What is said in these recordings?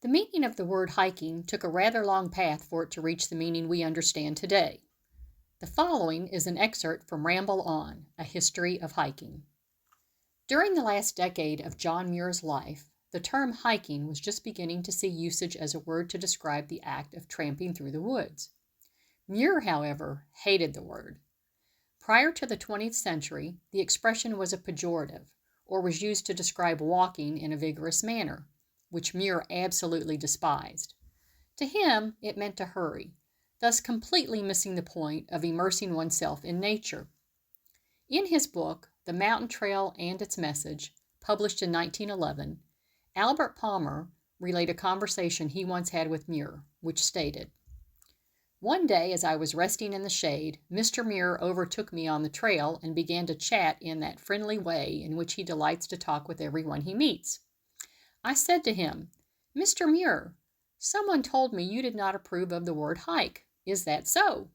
The meaning of the word hiking took a rather long path for it to reach the meaning we understand today. The following is an excerpt from Ramble On, A History of Hiking. During the last decade of John Muir's life, the term hiking was just beginning to see usage as a word to describe the act of tramping through the woods. Muir, however, hated the word. Prior to the 20th century, the expression was a pejorative, or was used to describe walking in a vigorous manner, which Muir absolutely despised. To him, it meant to hurry, thus completely missing the point of immersing oneself in nature. In his book, The Mountain Trail and Its Message, published in 1911, Albert Palmer relayed a conversation he once had with Muir, which stated, "One day as I was resting in the shade, Mr. Muir overtook me on the trail and began to chat in that friendly way in which he delights to talk with everyone he meets. I said to him, 'Mr. Muir, someone told me you did not approve of the word hike. Is that so?'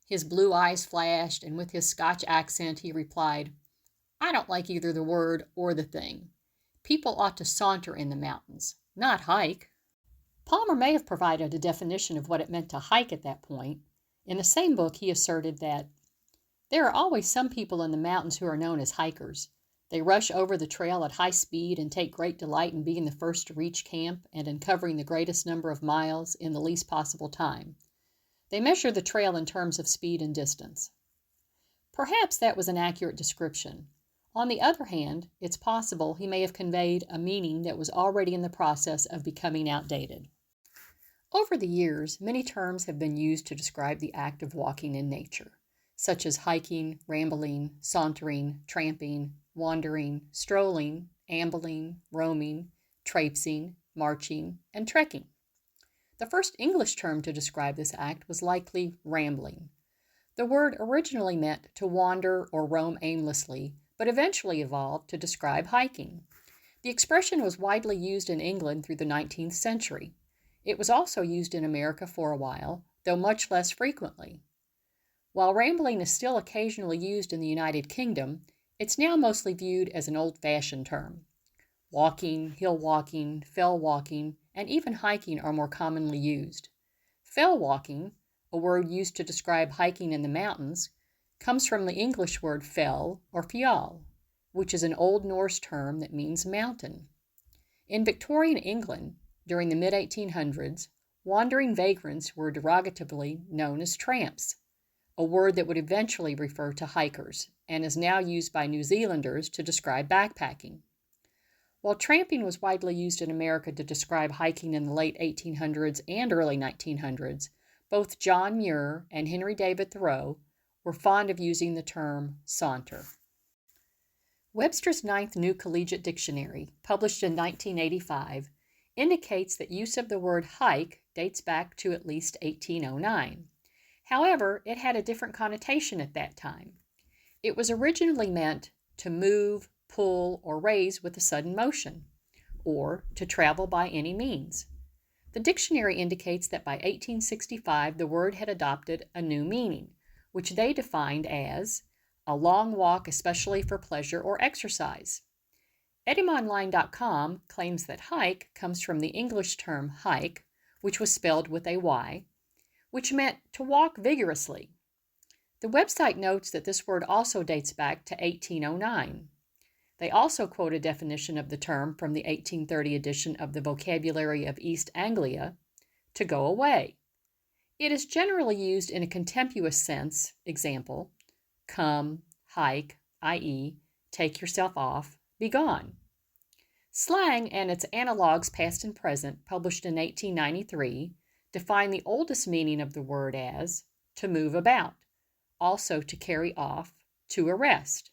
His blue eyes flashed, and with his Scotch accent he replied, 'I don't like either the word or the thing. People ought to saunter in the mountains, not hike.'" Palmer may have provided a definition of what it meant to hike at that point. In the same book, he asserted that there are always some people in the mountains who are known as hikers. They rush over the trail at high speed and take great delight in being the first to reach camp and in covering the greatest number of miles in the least possible time. They measure the trail in terms of speed and distance. Perhaps that was an accurate description. On the other hand, it's possible he may have conveyed a meaning that was already in the process of becoming outdated. Over the years, many terms have been used to describe the act of walking in nature, such as hiking, rambling, sauntering, tramping, wandering, strolling, ambling, roaming, traipsing, marching, and trekking. The first English term to describe this act was likely rambling. The word originally meant to wander or roam aimlessly, but eventually evolved to describe hiking. The expression was widely used in England through the 19th century. It was also used in America for a while, though much less frequently. While rambling is still occasionally used in the United Kingdom, it's now mostly viewed as an old-fashioned term. Walking, hill walking, fell walking, and even hiking are more commonly used. Fell walking, a word used to describe hiking in the mountains, comes from the English word fell or fjall, which is an Old Norse term that means mountain. In Victorian England, during the mid-1800s, wandering vagrants were derogatively known as tramps, a word that would eventually refer to hikers, and is now used by New Zealanders to describe backpacking. While tramping was widely used in America to describe hiking in the late 1800s and early 1900s, both John Muir and Henry David Thoreau were fond of using the term saunter. Webster's Ninth New Collegiate Dictionary, published in 1985, indicates that use of the word hike dates back to at least 1809. However, it had a different connotation at that time. It was originally meant to move, pull, or raise with a sudden motion, or to travel by any means. The dictionary indicates that by 1865 the word had adopted a new meaning, which they defined as a long walk especially for pleasure or exercise. Etymonline.com claims that hike comes from the English term hike, which was spelled with a Y, which meant to walk vigorously. The website notes that this word also dates back to 1809. They also quote a definition of the term from the 1830 edition of the Vocabulary of East Anglia, to go away. It is generally used in a contemptuous sense, example, come, hike, i.e., take yourself off, be gone. Slang and its analogues past and present, published in 1893, define the oldest meaning of the word as to move about, also to carry off, to arrest.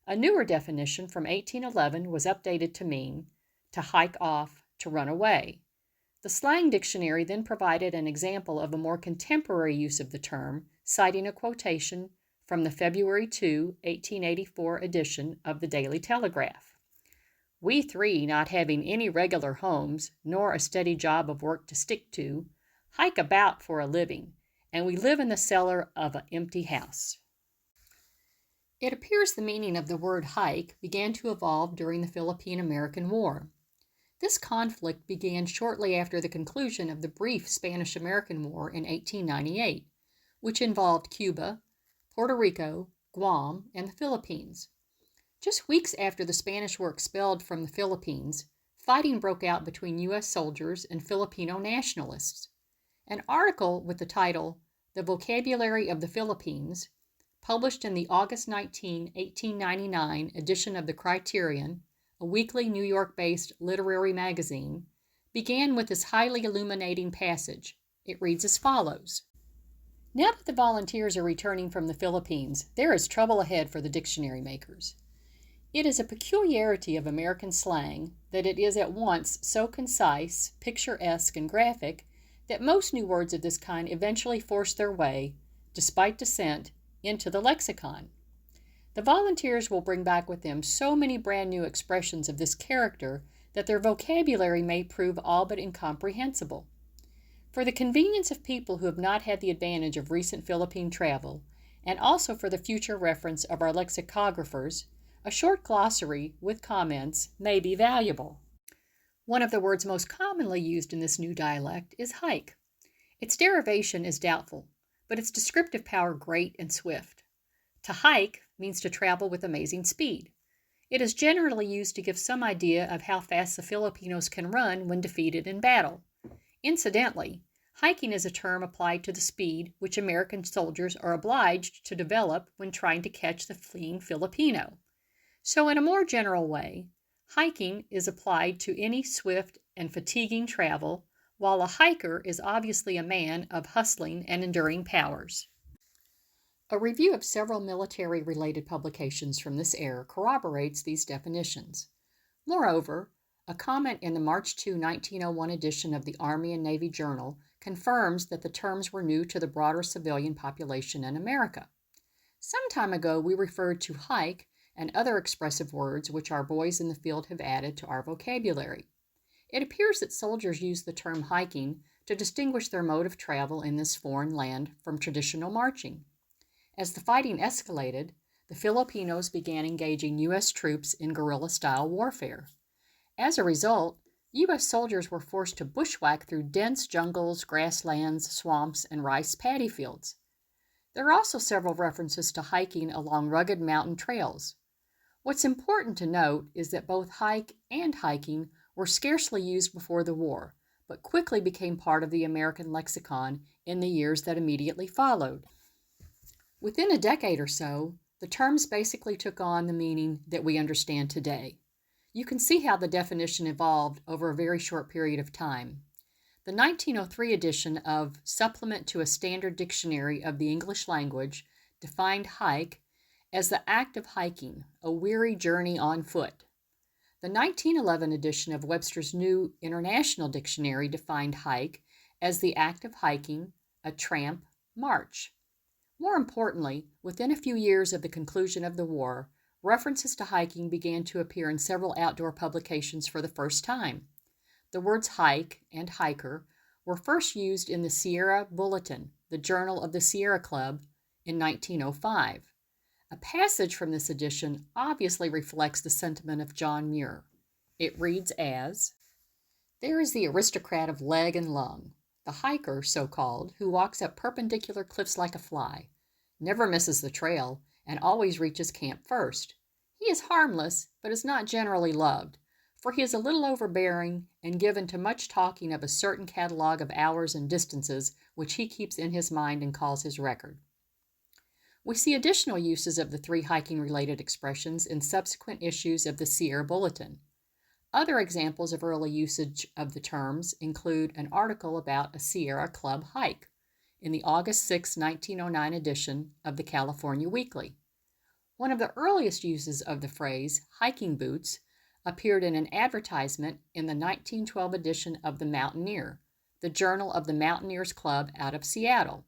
A newer definition from 1811 was updated to mean to hike off, to run away. The slang dictionary then provided an example of a more contemporary use of the term, citing a quotation from the February 2, 1884 edition of the Daily Telegraph. "We three, not having any regular homes, nor a steady job of work to stick to, hike about for a living, and we live in the cellar of an empty house." It appears the meaning of the word hike began to evolve during the Philippine-American War. This conflict began shortly after the conclusion of the brief Spanish-American War in 1898, which involved Cuba, Puerto Rico, Guam, and the Philippines. Just weeks after the Spanish were expelled from the Philippines, fighting broke out between U.S. soldiers and Filipino nationalists. An article with the title, "The Vocabulary of the Philippines," published in the August 19, 1899 edition of the Criterion, a weekly New York-based literary magazine, began with this highly illuminating passage. It reads as follows. Now that the volunteers are returning from the Philippines, there is trouble ahead for the dictionary makers. It is a peculiarity of American slang that it is at once so concise, picturesque, and graphic that most new words of this kind eventually force their way, despite dissent, into the lexicon. The volunteers will bring back with them so many brand new expressions of this character that their vocabulary may prove all but incomprehensible. For the convenience of people who have not had the advantage of recent Philippine travel, and also for the future reference of our lexicographers, a short glossary with comments may be valuable. One of the words most commonly used in this new dialect is hike. Its derivation is doubtful, but its descriptive power great and swift. To hike means to travel with amazing speed. It is generally used to give some idea of how fast the Filipinos can run when defeated in battle. Incidentally, hiking is a term applied to the speed which American soldiers are obliged to develop when trying to catch the fleeing Filipino. So in a more general way, hiking is applied to any swift and fatiguing travel, while a hiker is obviously a man of hustling and enduring powers. A review of several military-related publications from this era corroborates these definitions. Moreover, a comment in the March 2, 1901 edition of the Army and Navy Journal confirms that the terms were new to the broader civilian population in America. Some time ago, we referred to hike and other expressive words which our boys in the field have added to our vocabulary. It appears that soldiers use the term hiking to distinguish their mode of travel in this foreign land from traditional marching. As the fighting escalated, the Filipinos began engaging U.S. troops in guerrilla-style warfare. As a result, U.S. soldiers were forced to bushwhack through dense jungles, grasslands, swamps, and rice paddy fields. There are also several references to hiking along rugged mountain trails. What's important to note is that both hike and hiking were scarcely used before the war, but quickly became part of the American lexicon in the years that immediately followed. Within a decade or so, the terms basically took on the meaning that we understand today. You can see how the definition evolved over a very short period of time. The 1903 edition of Supplement to a Standard Dictionary of the English Language defined hike as the act of hiking, a weary journey on foot. The 1911 edition of Webster's New International Dictionary defined hike as the act of hiking, a tramp, march. More importantly, within a few years of the conclusion of the war, references to hiking began to appear in several outdoor publications for the first time. The words hike and hiker were first used in the Sierra Bulletin, the Journal of the Sierra Club, in 1905. A passage from this edition obviously reflects the sentiment of John Muir. It reads as, "There is the aristocrat of leg and lung, the hiker, so-called, who walks up perpendicular cliffs like a fly, never misses the trail, and always reaches camp first. He is harmless, but is not generally loved, for he is a little overbearing and given to much talking of a certain catalogue of hours and distances which he keeps in his mind and calls his record." We see additional uses of the three hiking-related expressions in subsequent issues of the Sierra Bulletin. Other examples of early usage of the terms include an article about a Sierra Club hike in the August 6, 1909 edition of the California Weekly. One of the earliest uses of the phrase hiking boots appeared in an advertisement in the 1912 edition of the Mountaineer, the Journal of the Mountaineers Club out of Seattle.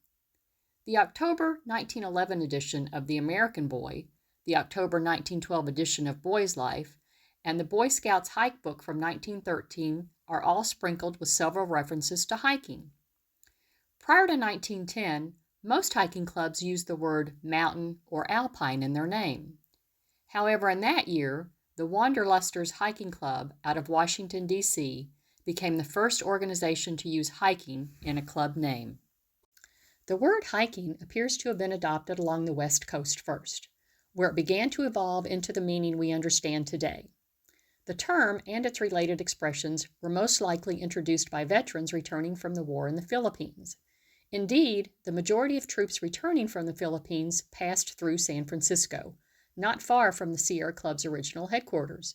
The October 1911 edition of the American Boy, the October 1912 edition of Boy's Life, and the Boy Scouts Hike Book from 1913 are all sprinkled with several references to hiking. Prior to 1910, most hiking clubs used the word mountain or alpine in their name. However, in that year, the Wanderlusters Hiking Club out of Washington, D.C., became the first organization to use hiking in a club name. The word hiking appears to have been adopted along the West Coast first, where it began to evolve into the meaning we understand today. The term and its related expressions were most likely introduced by veterans returning from the war in the Philippines. Indeed, the majority of troops returning from the Philippines passed through San Francisco, not far from the Sierra Club's original headquarters.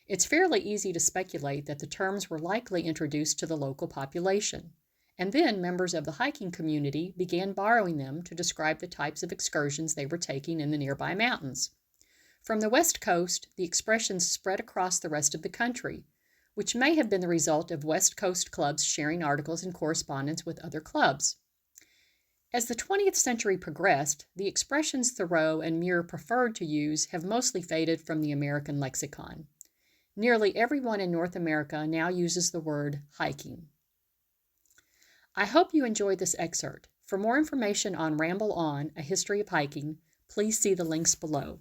It's fairly easy to speculate that the terms were likely introduced to the local population, and then members of the hiking community began borrowing them to describe the types of excursions they were taking in the nearby mountains. From the West Coast, the expressions spread across the rest of the country, which may have been the result of West Coast clubs sharing articles and correspondence with other clubs. As the 20th century progressed, the expressions Thoreau and Muir preferred to use have mostly faded from the American lexicon. Nearly everyone in North America now uses the word hiking. I hope you enjoyed this excerpt. For more information on Ramble On, A History of Hiking, please see the links below.